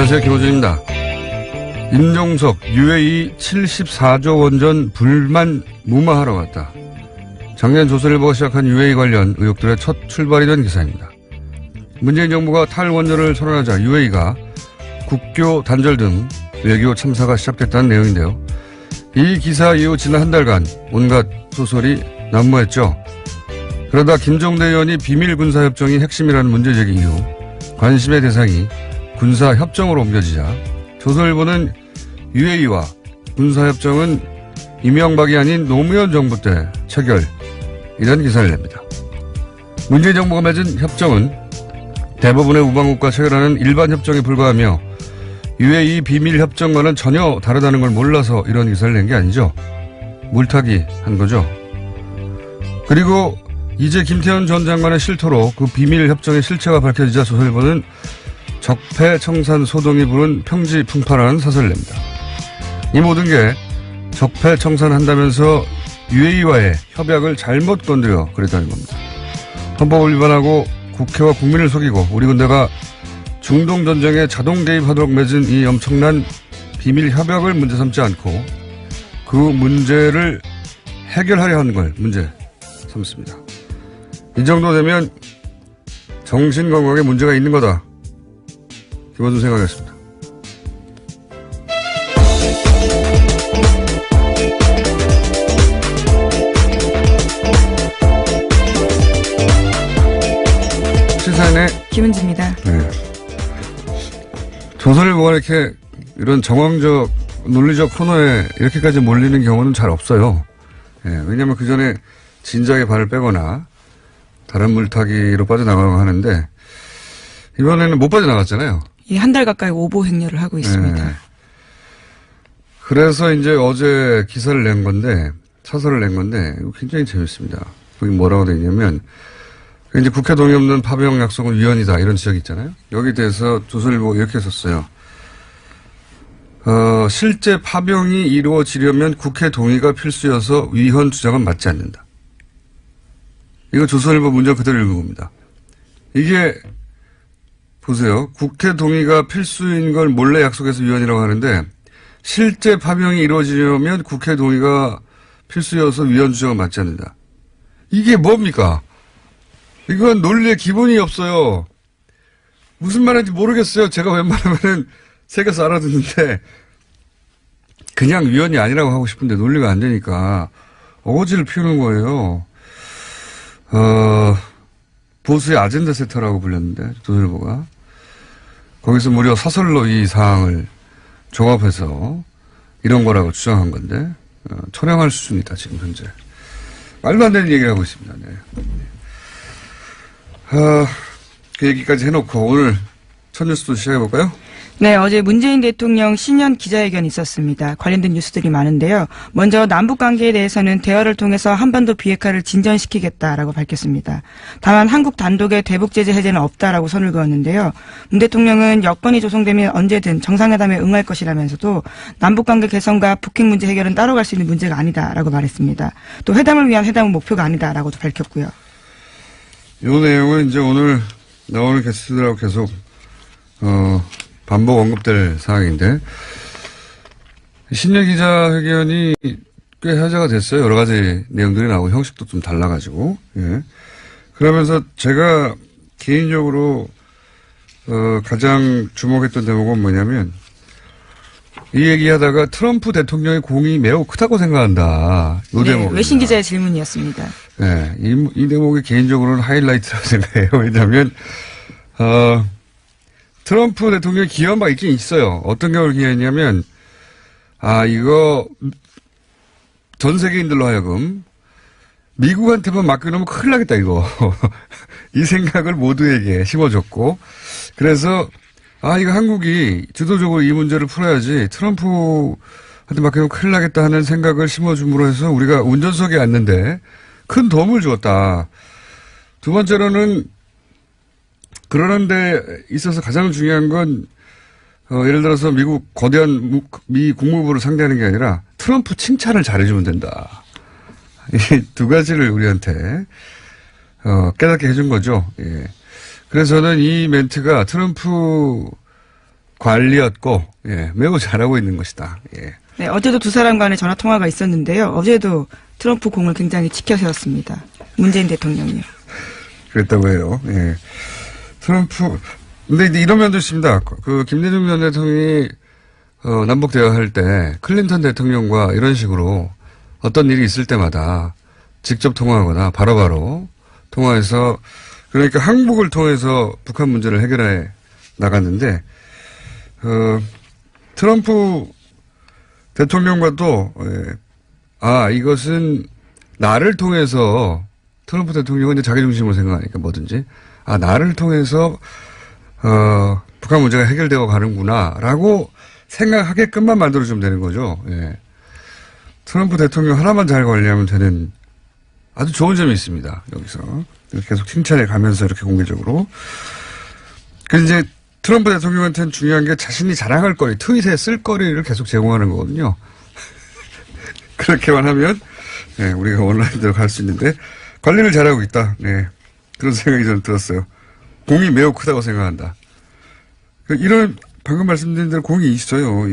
안녕하세요. 김호준입니다. 임종석 UAE 74조 원전 불만 무마하러 갔다. 작년 조선일보가 시작한 UAE 관련 의혹들의 첫 출발이 된 기사입니다. 문재인 정부가 탈원전을 선언하자 UAE가 국교 단절 등 외교 참사가 시작됐다는 내용인데요. 이 기사 이후 지난 한 달간 온갖 소설이 난무했죠. 그러다 김종대 의원이 비밀 군사협정이 핵심이라는 문제 제기 이후 관심의 대상이 군사협정으로 옮겨지자 조선일보는 UAE와 군사협정은 이명박이 아닌 노무현 정부 때 체결, 이런 기사를 냅니다. 문재인 정부가 맺은 협정은 대부분의 우방국과 체결하는 일반 협정에 불과하며 UAE 비밀협정과는 전혀 다르다는 걸 몰라서 이런 기사를 낸 게 아니죠. 물타기 한 거죠. 그리고 이제 김태현 전 장관의 실토로 그 비밀협정의 실체가 밝혀지자 조선일보는 적폐청산 소동이 부른 평지풍파라는 사설을 냅니다. 이 모든 게 적폐청산한다면서 UAE와의 협약을 잘못 건드려 그랬다는 겁니다. 헌법을 위반하고 국회와 국민을 속이고 우리 군대가 중동전쟁에 자동 개입하도록 맺은 이 엄청난 비밀 협약을 문제 삼지 않고 그 문제를 해결하려 하는 걸 문제 삼습니다. 이 정도 되면 정신건강에 문제가 있는 거다. 김원준 생각했습니다. 시사인의 김은지입니다. 네. 조선일보가 이렇게 이런 정황적, 논리적 코너에 이렇게까지 몰리는 경우는 잘 없어요. 네. 왜냐하면 그 전에 진작에 발을 빼거나 다른 물타기로 빠져나가고 하는데 이번에는 못 빠져나갔잖아요. 예, 한 달 가까이 오보 행렬을 하고 있습니다. 네. 그래서 이제 어제 기사를 낸 건데, 사설을 낸 건데, 이거 굉장히 재밌습니다. 거기 뭐라고 되어 있냐면, 이제 국회 동의 없는 파병 약속은 위헌이다. 이런 지적이 있잖아요. 여기에 대해서 조선일보가 이렇게 썼어요. 실제 파병이 이루어지려면 국회 동의가 필수여서 위헌 주장은 맞지 않는다. 이거 조선일보 문장 그대로 읽은 겁니다. 이게 보세요. 국회 동의가 필수인 걸 몰래 약속해서 위헌이라고 하는데 실제 파병이 이루어지려면 국회 동의가 필수여서 위헌 주장은 맞지 않는다. 이게 뭡니까? 이건 논리의 기본이 없어요. 무슨 말인지 모르겠어요. 제가 웬만하면은 새겨서 알아듣는데 그냥 위헌이 아니라고 하고 싶은데 논리가 안 되니까 어거지를 피우는 거예요. 보수의 아젠다 세터라고 불렸는데 조선일보가 거기서 무려 사설로 이 사항을 종합해서 이런 거라고 주장한 건데 철량할 수준이다 지금 현재. 말도 안 되는 얘기를 하고 있습니다. 네. 그 얘기까지 해놓고 오늘 첫 뉴스도 시작해볼까요? 네, 어제 문재인 대통령 신년 기자회견이 있었습니다. 관련된 뉴스들이 많은데요. 먼저 남북관계에 대해서는 대화를 통해서 한반도 비핵화를 진전시키겠다라고 밝혔습니다. 다만 한국 단독의 대북 제재 해제는 없다라고 선을 그었는데요. 문 대통령은 여건이 조성되면 언제든 정상회담에 응할 것이라면서도 남북관계 개선과 북핵 문제 해결은 따로 갈 수 있는 문제가 아니다라고 말했습니다. 또 회담을 위한 회담은 목표가 아니다라고도 밝혔고요. 이 내용은 이제 오늘 나오는 게스트들하고 계속 반복 언급될 사항인데 신년 기자회견이 꽤 화제가 됐어요. 여러 가지 내용들이 나오고 형식도 좀 달라가지고 예. 그러면서 제가 개인적으로 가장 주목했던 대목은 뭐냐면 이 얘기하다가 트럼프 대통령의 공이 매우 크다고 생각한다. 이 대목. 외신 기자의 질문이었습니다. 네, 이 대목이 개인적으로는 하이라이트라고 생각해요. 왜냐하면 트럼프 대통령이 기여한 바 있긴 있어요. 어떤 경우를 기여했냐면 이거 전 세계인들로 하여금 미국한테만 맡겨놓으면 큰일 나겠다 이거. 이 생각을 모두에게 심어줬고 그래서 이거 한국이 주도적으로 이 문제를 풀어야지 트럼프한테 맡기면 큰일 나겠다 하는 생각을 심어줌으로 해서 우리가 운전석에 앉는데 큰 도움을 주었다. 두 번째로는 그러는 데 있어서 가장 중요한 건 예를 들어서 미국 거대한 미 국무부를 상대하는 게 아니라 트럼프 칭찬을 잘해주면 된다. 이 두 가지를 우리한테 깨닫게 해준 거죠. 예. 그래서 저는 이 멘트가 트럼프 관리였고, 예, 매우 잘하고 있는 것이다. 예. 네, 어제도 두 사람 간의 전화 통화가 있었는데요. 어제도 트럼프 공을 굉장히 지켜세웠습니다. 문재인 대통령이요. 그랬다고 해요. 예. 트럼프, 근데 이제 이런 면도 있습니다. 그 김대중 전 대통령이 남북 대화할 때 클린턴 대통령과 이런 식으로 어떤 일이 있을 때마다 직접 통화하거나 바로바로 통화해서 그러니까 항복을 통해서 북한 문제를 해결해 나갔는데 트럼프 대통령과도 이것은 나를 통해서 트럼프 대통령은 이제 자기 중심으로 생각하니까 뭐든지 나를 통해서 북한 문제가 해결되어 가는구나라고 생각하게끔만 만들어주면 되는 거죠. 예. 트럼프 대통령 하나만 잘 관리하면 되는 아주 좋은 점이 있습니다. 여기서 계속 칭찬해 가면서 이렇게 공개적으로. 그래서 이제 트럼프 대통령한테는 중요한 게 자신이 자랑할 거리, 트윗에 쓸 거리를 계속 제공하는 거거든요. 그렇게만 하면 네, 우리가 원하는 갈 수 있는데 관리를 잘하고 있다. 네, 그런 생각이 저는 들었어요. 공이 매우 크다고 생각한다. 이런 방금 말씀드린 대로 공이 있어요.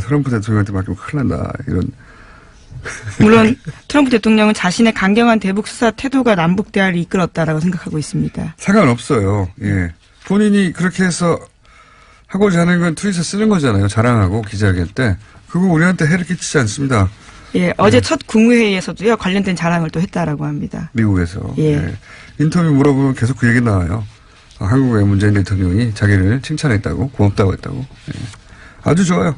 트럼프 대통령한테 맡기면 큰일 난다. 이런. 물론 트럼프 대통령은 자신의 강경한 대북 수사 태도가 남북 대화를 이끌었다라고 생각하고 있습니다. 상관없어요. 예. 본인이 그렇게 해서 하고자 하는 건 트윗에 쓰는 거잖아요. 자랑하고 기자회견 때. 그거 우리한테 해를 끼치지 않습니다. 예, 어제 첫 국무회의에서도요, 관련된 자랑을 또 했다라고 합니다. 미국에서. 예. 예. 인터뷰 물어보면 계속 그 얘기 나와요. 한국의 문재인 대통령이 자기를 칭찬했다고, 고맙다고 했다고. 예. 아주 좋아요.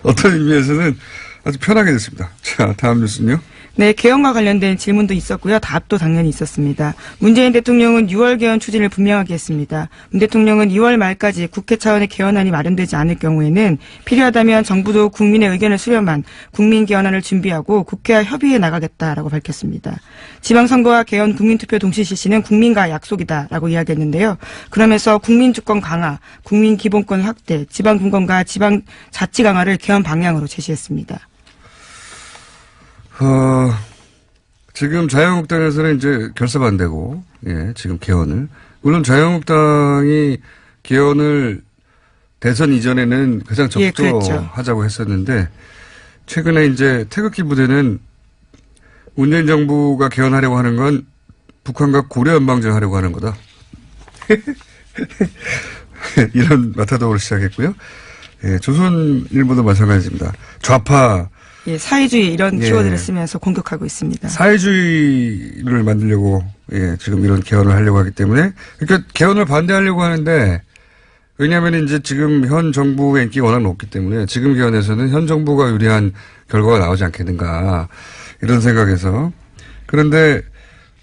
어떤 의미에서는 아주 편하게 됐습니다. 자, 다음 뉴스는요. 네, 개헌과 관련된 질문도 있었고요. 답도 당연히 있었습니다. 문재인 대통령은 6월 개헌 추진을 분명하게 했습니다. 문 대통령은 2월 말까지 국회 차원의 개헌안이 마련되지 않을 경우에는 필요하다면 정부도 국민의 의견을 수렴한 국민 개헌안을 준비하고 국회와 협의해 나가겠다라고 밝혔습니다. 지방선거와 개헌 국민투표 동시 실시는 국민과 약속이다라고 이야기했는데요. 그러면서 국민주권 강화, 국민기본권 확대, 지방분권과 지방자치 강화를 개헌 방향으로 제시했습니다. 지금 자유한국당에서는 이제 결사 반대고, 예, 지금 개헌을. 물론 자유한국당이 개헌을 대선 이전에는 가장 적극적으로 했었는데, 최근에 이제 태극기 부대는 문재인 정부가 개헌하려고 하는 건 북한과 고려 연방제 하려고 하는 거다. 이런 마타도를 시작했고요. 예, 조선일보도 마찬가지입니다. 좌파, 예, 사회주의 이런 키워드를 쓰면서 공격하고 있습니다. 사회주의를 만들려고 지금 이런 개헌을 하려고 하기 때문에 그러니까 개헌을 반대하려고 하는데 왜냐하면 이제 지금 현 정부의 인기가 워낙 높기 때문에 지금 개헌에서는 현 정부가 유리한 결과가 나오지 않겠는가 이런 생각에서 그런데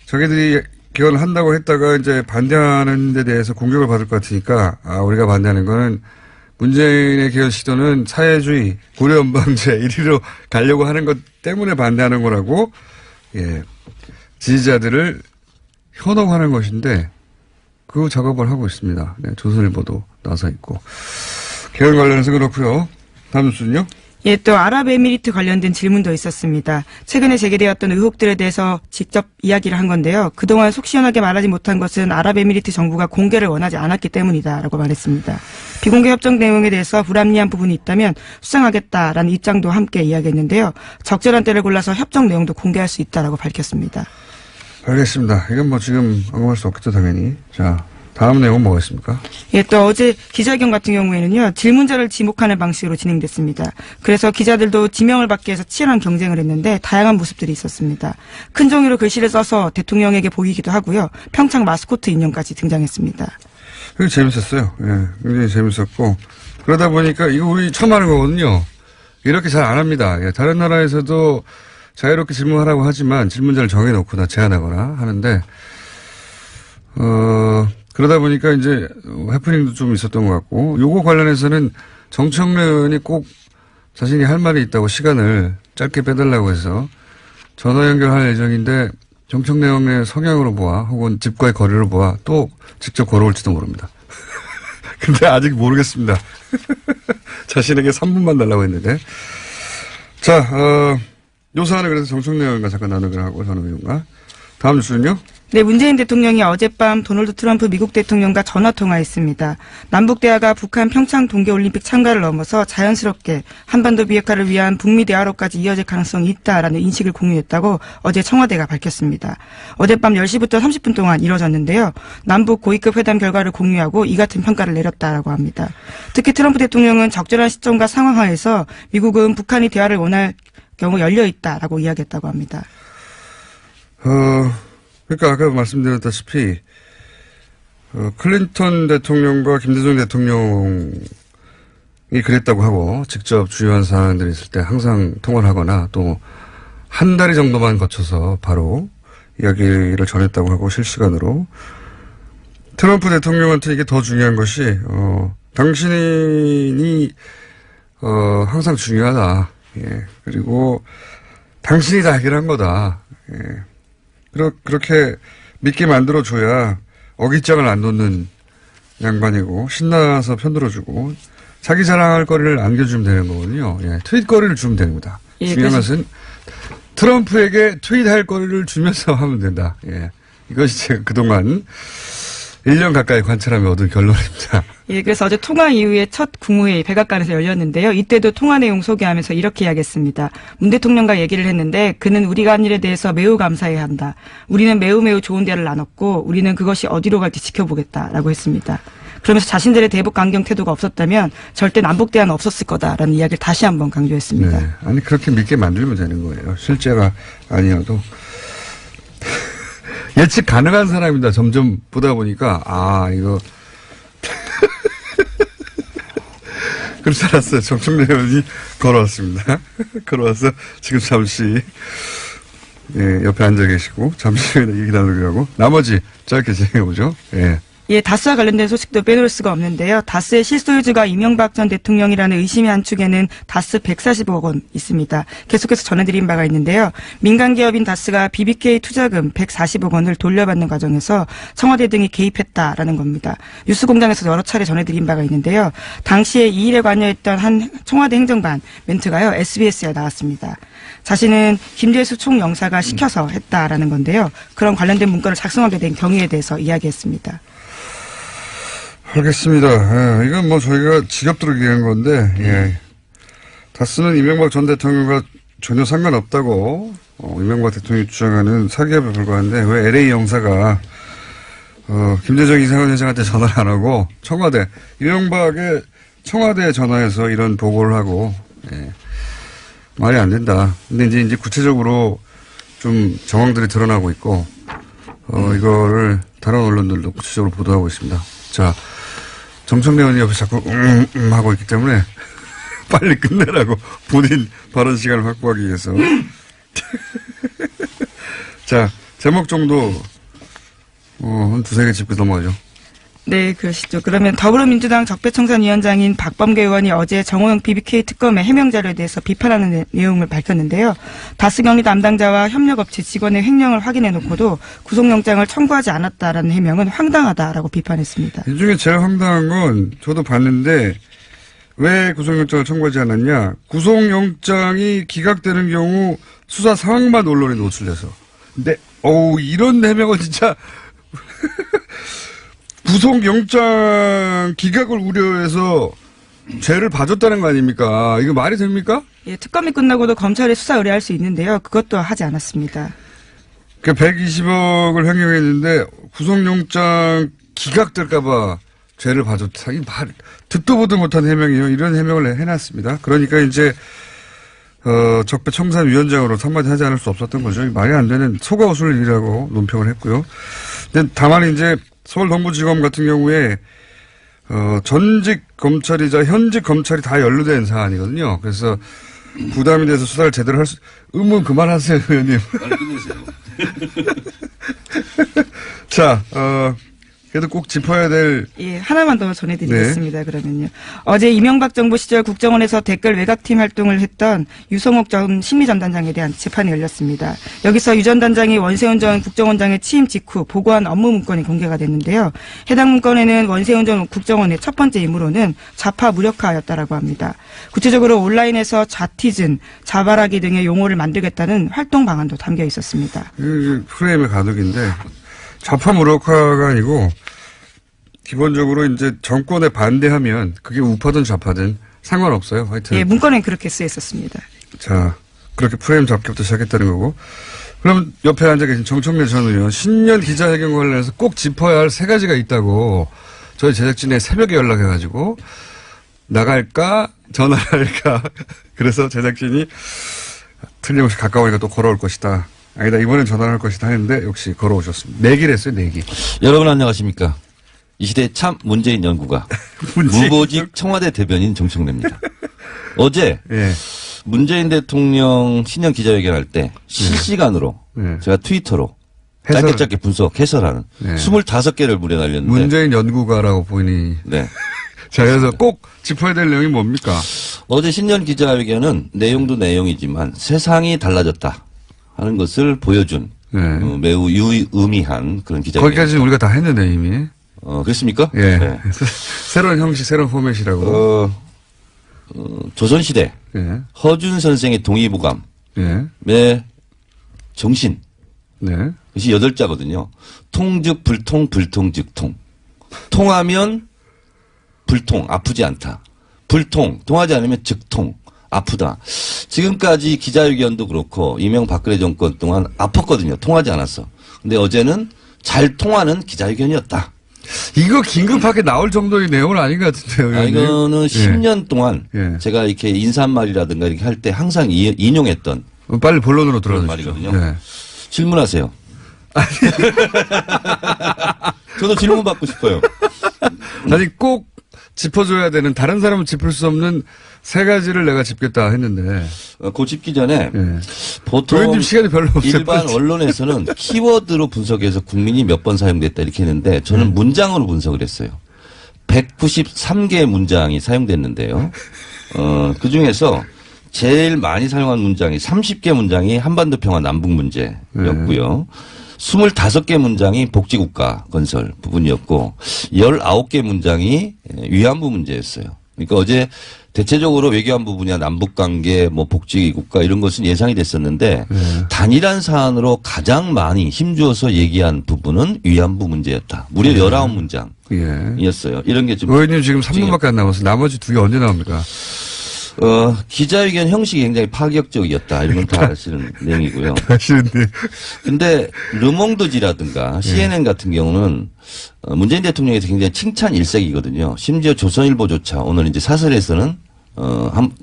자기들이 개헌을 한다고 했다가 이제 반대하는 데 대해서 공격을 받을 것 같으니까 우리가 반대하는 거는 문재인의 개헌 시도는 사회주의, 고려연방제 1위로 가려고 하는 것 때문에 반대하는 거라고, 예, 지지자들을 현혹하는 것인데, 그 작업을 하고 있습니다. 네, 조선일보도 나서 있고. 개헌 관련해서 그렇고요. 다음 뉴스는요? 예, 또 아랍에미리트 관련된 질문도 있었습니다. 최근에 제기되었던 의혹들에 대해서 직접 이야기를 한 건데요. 그동안 속 시원하게 말하지 못한 것은 아랍에미리트 정부가 공개를 원하지 않았기 때문이다라고 말했습니다. 비공개 협정 내용에 대해서 불합리한 부분이 있다면 수정하겠다라는 입장도 함께 이야기했는데요. 적절한 때를 골라서 협정 내용도 공개할 수 있다라고 밝혔습니다. 알겠습니다. 이건 뭐 지금 언급할 수 없겠죠, 당연히. 자. 다음 내용은 뭐가 있습니까? 예, 또 어제 기자회견 같은 경우에는요, 질문자를 지목하는 방식으로 진행됐습니다. 그래서 기자들도 지명을 받기 위해서 치열한 경쟁을 했는데 다양한 모습들이 있었습니다. 큰 종이로 글씨를 써서 대통령에게 보이기도 하고요. 평창 마스코트 인형까지 등장했습니다. 그게 재밌었어요. 예, 굉장히 재밌었고. 그러다 보니까 이거 우리 처음 하는 거거든요. 이렇게 잘 안 합니다. 예, 다른 나라에서도 자유롭게 질문하라고 하지만 질문자를 정해놓거나 제한하거나 하는데, 그러다 보니까 이제 해프닝도 좀 있었던 것 같고 요거 관련해서는 정청래 의원이 꼭 자신이 할 말이 있다고 시간을 짧게 빼달라고 해서 전화 연결할 예정인데 정청래 의원의 성향으로 보아 혹은 집과의 거리를 보아 또 직접 걸어올지도 모릅니다. 근데 아직 모르겠습니다. 자신에게 3분만 달라고 했는데 자 요 사안을 그래서 정청래 의원과 잠깐 나누기로 하고 전 의원과 다음 뉴스는요? 네, 문재인 대통령이 어젯밤 도널드 트럼프 미국 대통령과 전화 통화했습니다. 남북 대화가 북한 평창 동계올림픽 참가를 넘어서 자연스럽게 한반도 비핵화를 위한 북미 대화로까지 이어질 가능성이 있다라는 인식을 공유했다고 어제 청와대가 밝혔습니다. 어젯밤 10시부터 30분 동안 이뤄졌는데요. 남북 고위급 회담 결과를 공유하고 이 같은 평가를 내렸다라고 합니다. 특히 트럼프 대통령은 적절한 시점과 상황 하에서 미국은 북한이 대화를 원할 경우 열려 있다라고 이야기했다고 합니다. 그러니까 아까 말씀드렸다시피 클린턴 대통령과 김대중 대통령이 그랬다고 하고 직접 주요한 사항들이 있을 때 항상 통화를 하거나 또 한 다리 정도만 거쳐서 바로 이야기를 전했다고 하고 실시간으로 트럼프 대통령한테 이게 더 중요한 것이 당신이 항상 중요하다. 예. 그리고 당신이 다 해결한 거다. 예. 그렇게 믿게 만들어줘야 어깃장을 안 놓는 양반이고 신나서 편들어주고 자기 자랑할 거리를 안겨주면 되는 거거든요. 예, 트윗거리를 주면 됩니다. 예, 중요한 것은 트럼프에게 트윗할 거리를 주면서 하면 된다. 예, 이것이 제가 그동안 1년 가까이 관찰하며 얻은 결론입니다. 예, 그래서 어제 통화 이후에 첫 국무회의 백악관에서 열렸는데요. 이때도 통화 내용 소개하면서 이렇게 이야기했습니다. 문 대통령과 얘기를 했는데 그는 우리가 한 일에 대해서 매우 감사해야 한다. 우리는 매우 좋은 대화를 나눴고 우리는 그것이 어디로 갈지 지켜보겠다라고 했습니다. 그러면서 자신들의 대북 강경 태도가 없었다면 절대 남북 대화는 없었을 거다라는 이야기를 다시 한번 강조했습니다. 네, 아니 그렇게 믿게 만들면 되는 거예요. 실제가 아니어도. 예측 가능한 사람이다. 점점 보다 보니까 이거 그렇지 않았어요. 정청래 의원이 걸어왔습니다. 걸어와서 지금 잠시 옆에 앉아 계시고 잠시 얘기 나누기로 하고 나머지 짧게 진행해보죠. 예. 예, 다스와 관련된 소식도 빼놓을 수가 없는데요. 다스의 실소유주가 이명박 전 대통령이라는 의심이 한 축에는 다스 140억 원 있습니다. 계속해서 전해드린 바가 있는데요. 민간 기업인 다스가 BBK 투자금 140억 원을 돌려받는 과정에서 청와대 등이 개입했다라는 겁니다. 뉴스공장에서 여러 차례 전해드린 바가 있는데요. 당시에 이 일에 관여했던 한 청와대 행정반 멘트가요. SBS에 나왔습니다. 자신은 김재수 총영사가 시켜서 했다라는 건데요. 그런 관련된 문건을 작성하게 된 경위에 대해서 이야기했습니다. 알겠습니다. 이건 뭐 저희가 직업대로 얘기한 건데, 예. 다스는 이명박 전 대통령과 전혀 상관없다고, 이명박 대통령이 주장하는 사기업에 불과한데, 왜 LA 영사가, 김대중 이상원 회장한테 전화를 안 하고, 이명박의 청와대에 전화해서 이런 보고를 하고, 예. 말이 안 된다. 근데 이제 구체적으로 좀 정황들이 드러나고 있고, 이거를 다른 언론들도 구체적으로 보도하고 있습니다. 자, 정청래 의원이 옆에 자꾸 하고 있기 때문에 빨리 끝내라고 본인 발언 시간을 확보하기 위해서. 자, 제목 정도 한 두세 개 짚고 넘어가죠. 네, 그러시죠. 그러면 더불어민주당 적폐청산위원장인 박범계 의원이 어제 정호영 BBK 특검의 해명 자료에 대해서 비판하는 내용을 밝혔는데요. 다스 경리 담당자와 협력업체 직원의 횡령을 확인해놓고도 구속영장을 청구하지 않았다라는 해명은 황당하다라고 비판했습니다. 이 중에 제일 황당한 건 저도 봤는데 왜 구속영장을 청구하지 않았냐. 구속영장이 기각되는 경우 수사 상황만 언론에 노출돼서. 근데 이런 해명은 진짜 구속영장 기각을 우려해서 죄를 봐줬다는 거 아닙니까? 이거 말이 됩니까? 예, 특검이 끝나고도 검찰에 수사 의뢰할 수 있는데요. 그것도 하지 않았습니다. 그 120억을 횡령했는데 구속영장 기각될까봐 죄를 봐줬다. 이 말 듣도 보도 못한 해명이에요. 이런 해명을 해놨습니다. 그러니까 이제 적폐청산위원장으로 한마디 하지 않을 수 없었던 거죠. 말이 안 되는 속아웃을 일이라고 논평을 했고요. 근데 다만 이제 서울 동부지검 같은 경우에 전직 검찰이자 현직 검찰이 다 연루된 사안이거든요. 그래서 부담이 돼서 수사를 제대로 할 수, 의문 그만하세요, 의원님. 빨리 끝내세요. 자, 그래도 꼭 짚어야 될. 예, 하나만 더 전해드리겠습니다. 네. 그러면요. 어제 이명박 정부 시절 국정원에서 댓글 외곽팀 활동을 했던 유성옥 전 심리전단장에 대한 재판이 열렸습니다. 여기서 유 전 단장이 원세훈 전 국정원장의 취임 직후 보고한 업무 문건이 공개가 됐는데요. 해당 문건에는 원세훈 전 국정원의 첫 번째 임무로는 좌파 무력화였다라고 합니다. 구체적으로 온라인에서 좌티즌, 자발하기 등의 용어를 만들겠다는 활동 방안도 담겨 있었습니다. 프레임의 가독인데 좌파 무력화가 아니고 기본적으로 이제 정권에 반대하면 그게 우파든 좌파든 상관없어요. 하여튼. 예, 문건엔 그렇게 쓰여 있었습니다. 자, 그렇게 프레임 잡기부터 시작했다는 거고. 그럼 옆에 앉아 계신 정청래 전 의원 신년 기자회견 관련해서 꼭 짚어야 할 세 가지가 있다고 저희 제작진에 새벽에 연락해가지고 나갈까 전화할까 그래서 제작진이 틀림없이 가까우니까 또 걸어올 것이다. 아니다 이번엔 전화를 할 것이다 했는데 역시 걸어오셨습니다. 내기를 했어요. 내기. 여러분 안녕하십니까. 이 시대의 참 문재인 연구가 무보직 청와대 대변인 정청래입니다. 어제 예. 문재인 대통령 신년 기자회견할 때 실시간으로 네. 제가 트위터로 해설. 짧게 분석 해설하는 네. 25개를 무려 날렸는데 문재인 연구가라고 보니. 네. 자, 그래서 꼭 짚어야 될 내용이 뭡니까? 어제 신년 기자회견은 내용도 내용이지만 세상이 달라졌다 하는 것을 보여준 네. 매우 유의미한 그런 기자회견. 거기까지는 우리가 다 했는데 이미. 그렇습니까? 예. 네. 새로운 형식, 새로운 포맷이라고. 조선시대 예. 허준 선생의 동의보감의 예. 정신. 네. 그것이 8자거든요. 통즉 불통, 불통즉 통. 통하면 불통, 아프지 않다. 불통, 통하지 않으면 즉통, 아프다. 지금까지 기자회견도 그렇고 이명박근혜 정권 동안 아팠거든요. 통하지 않았어. 근데 어제는 잘 통하는 기자회견이었다. 이거 긴급하게 나올 정도의 내용은 아닌 것 같은데요. 이거는 10년 동안 예. 제가 이렇게 인사말이라든가 이렇게 할 때 항상 인용했던 빨리 본론으로 그런 들어가주시죠. 말이거든요. 네. 질문하세요. 저도 질문 받고 싶어요. 아니 꼭 짚어줘야 되는 다른 사람은 짚을 수 없는 세 가지를 내가 짚겠다 했는데 그 짚기 전에 예. 보통 의원님 시간이 별로 없어요. 일반 언론에서는 키워드로 분석해서 국민이 몇 번 사용됐다 이렇게 했는데 저는 문장으로 분석을 했어요. 193개의 문장이 사용됐는데요. 그 중에서 제일 많이 사용한 문장이 30개 문장이 한반도 평화 남북 문제였고요. 25개 문장이 복지국가 건설 부분이었고 19개 문장이 위안부 문제였어요. 그러니까 어제 대체적으로 외교안보 분야 남북관계 뭐 복지국가 이런 것은 예상이 됐었는데 단일한 사안으로 가장 많이 힘주어서 얘기한 부분은 위안부 문제였다. 무려 19문장이었어요. 이런 게 좀. 의원님 지금 3분밖에 안 남았어요. 나머지 두 개 언제 나옵니까? 기자회견 형식이 굉장히 파격적이었다. 이런 건 다 아시는 내용이고요. 아시는데. 근데 르몽드지라든가 CNN 같은 경우는 문재인 대통령에 대해서 굉장히 칭찬 일색이거든요. 심지어 조선일보조차 오늘 이제 사설에서는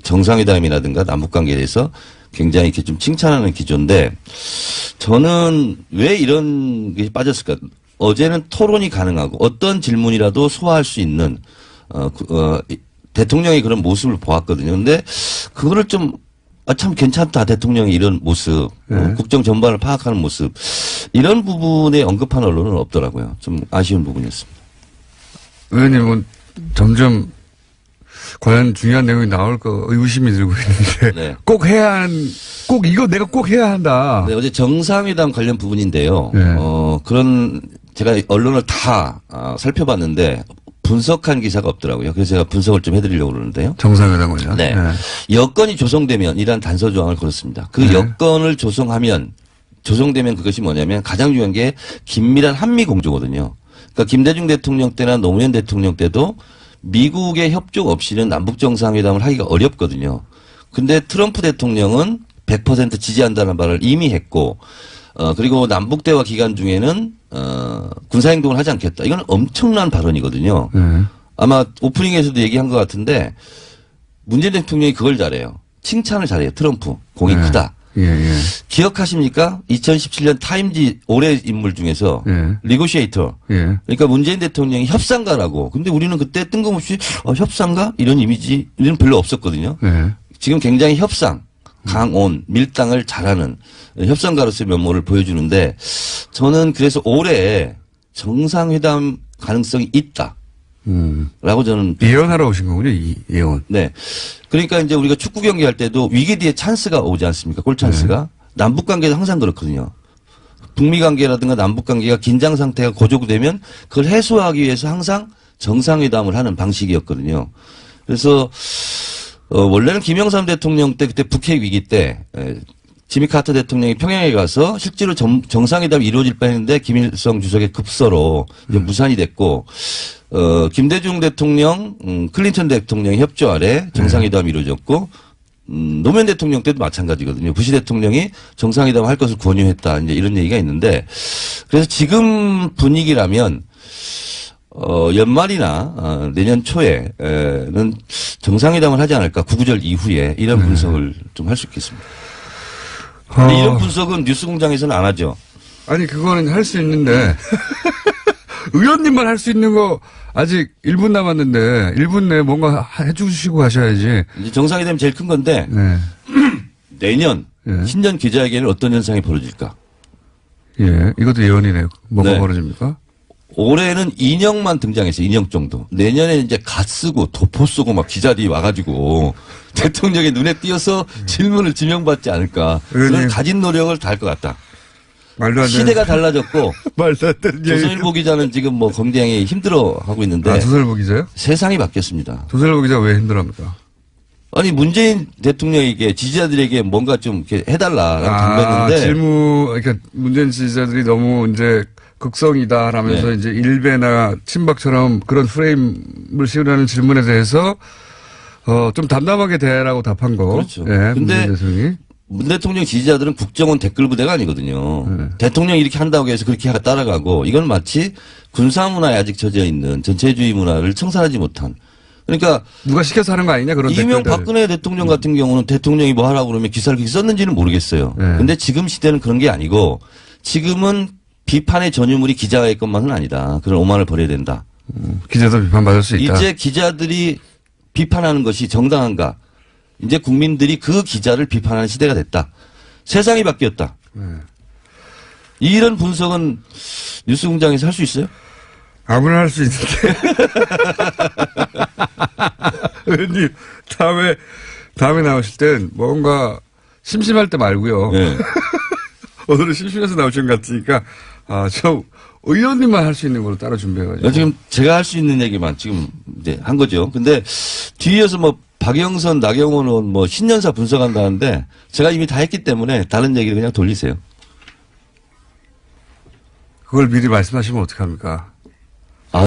정상회담이라든가 남북관계에 대해서 굉장히 이렇게 좀 칭찬하는 기조인데 저는 왜 이런 게 빠졌을까? 어제는 토론이 가능하고 어떤 질문이라도 소화할 수 있는 대통령의 그런 모습을 보았거든요. 근데 그거를 좀 참 괜찮다. 대통령의 이런 모습, 국정 전반을 파악하는 모습 이런 부분에 언급한 언론은 없더라고요. 좀 아쉬운 부분이었습니다. 의원님은 점점 과연 중요한 내용이 나올 거 의구심이 들고 있는데 네. 꼭 이거 내가 꼭 해야 한다. 네, 어제 정상회담 관련 부분인데요. 네. 그런 제가 언론을 다 살펴봤는데 분석한 기사가 없더라고요. 그래서 제가 분석을 좀 해드리려고 그러는데요. 정상회담을요. 네. 여건이 조성되면 이란 단서 조항을 걸었습니다. 그 여건을 조성되면 그것이 뭐냐면 가장 중요한 게 긴밀한 한미 공조거든요. 그러니까 김대중 대통령 때나 노무현 대통령 때도 미국의 협조 없이는 남북 정상회담을 하기가 어렵거든요. 근데 트럼프 대통령은 100% 지지한다는 말을 이미 했고 그리고 남북 대화 기간 중에는 군사행동을 하지 않겠다. 이건 엄청난 발언이거든요. 아마 오프닝에서도 얘기한 것 같은데 문재인 대통령이 그걸 잘해요. 칭찬을 잘해요. 트럼프. 공이 크다. 예. 기억하십니까? 2017년 타임지 올해 인물 중에서 리고시에이터. 예. 그러니까 문재인 대통령이 협상가라고. 근데 우리는 그때 뜬금없이 협상가? 이런 이미지는 별로 없었거든요. 지금 굉장히 협상, 강온, 밀당을 잘하는 협상가로서의 면모를 보여주는데 저는 그래서 올해 정상회담 가능성이 있다. 라고 저는. 예언하러 오신 거군요, 예언. 네. 그러니까 이제 우리가 축구 경기 할 때도 위기 뒤에 찬스가 오지 않습니까? 골 찬스가. 남북 관계도 항상 그렇거든요. 북미 관계라든가 남북 관계가 긴장 상태가 고조되면 그걸 해소하기 위해서 항상 정상회담을 하는 방식이었거든요. 그래서 원래는 김영삼 대통령 때 그때 북핵 위기 때 지미 카터 대통령이 평양에 가서 실제로 정상회담이 이루어질 뻔했는데 김일성 주석의 급서로 이제 무산이 됐고 김대중 대통령, 클린턴 대통령의 협조 아래 정상회담이 이루어졌고 노무현 대통령 때도 마찬가지거든요. 부시 대통령이 정상회담 할 것을 권유했다. 이제 이런 얘기가 있는데 그래서 지금 분위기라면 연말이나 내년 초에는 정상회담을 하지 않을까. 구구절 이후에 이런 분석을 좀 할 수 있겠습니다. 근데 이런 분석은 뉴스공장에서는 안 하죠. 아니 그거는 할 수 있는데 의원님만 할 수 있는 거 아직 1분 남았는데 1분 내에 뭔가 해주시고 가셔야지. 이제 정상회담이 제일 큰 건데 네. 내년 예. 신년 기자회견은 어떤 현상이 벌어질까? 예, 이것도 예언이네요. 뭐가 네. 벌어집니까? 올해는 인형만 등장했어요. 인형 정도. 내년에 이제 갓 쓰고 도포 쓰고 막 기자들이 와가지고 대통령의 눈에 띄어서 질문을 지명받지 않을까. 그런 의원님. 가진 노력을 다할 것 같다. 말도 안 되는. 시대가 달라졌고 말도 안 되는 얘기. 조선일보 기자는 지금 뭐 굉장히 힘들어하고 있는데 아, 조선일보 기자요? 세상이 바뀌었습니다. 조선일보 기자 왜 힘들어합니까? 아니 문재인 대통령에게 지지자들에게 뭔가 좀 이렇게 해달라라고 당부했는데 질문, 그러니까 문재인 지지자들이 너무 이제 극성이다라면서 네. 이제 일베나 친박처럼 그런 프레임을 씌우려는 질문에 대해서 좀 담담하게 대라고 답한 거. 그렇죠. 예, 근데 문재인 대통령이. 문 대통령 지지자들은 국정원 댓글 부대가 아니거든요. 네. 대통령이 이렇게 한다고 해서 그렇게 따라가고 이건 마치 군사 문화에 아직 젖어 있는 전체주의 문화를 청산하지 못한. 그러니까 누가 시켜서 하는 거 아니냐 그런 이명 댓글들. 박근혜 대통령 같은 경우는 대통령이 뭐 하라고 그러면 기사를 그렇게 썼는지는 모르겠어요. 네. 근데 지금 시대는 그런 게 아니고 지금은 비판의 전유물이 기자의 것만은 아니다. 그런 오만을 버려야 된다. 기자도 비판받을 수 있다. 이제 기자들이 비판하는 것이 정당한가. 이제 국민들이 그 기자를 비판하는 시대가 됐다. 세상이 바뀌었다. 이런 분석은 뉴스공장에서 할 수 있어요? 아무나 할 수 있는데. 의원님, 다음에 나오실 땐 뭔가 심심할 때 말고요. 네. 오늘은 심심해서 나오신 것 같으니까, 저 의원님만 할 수 있는 걸로 따로 준비해가지고. 지금 제가 할 수 있는 얘기만 지금 이제 한 거죠. 근데 뒤에서 뭐 박영선, 나경원 의원 뭐 신년사 분석한다는데 제가 이미 다 했기 때문에 다른 얘기를 그냥 돌리세요. 그걸 미리 말씀하시면 어떡합니까?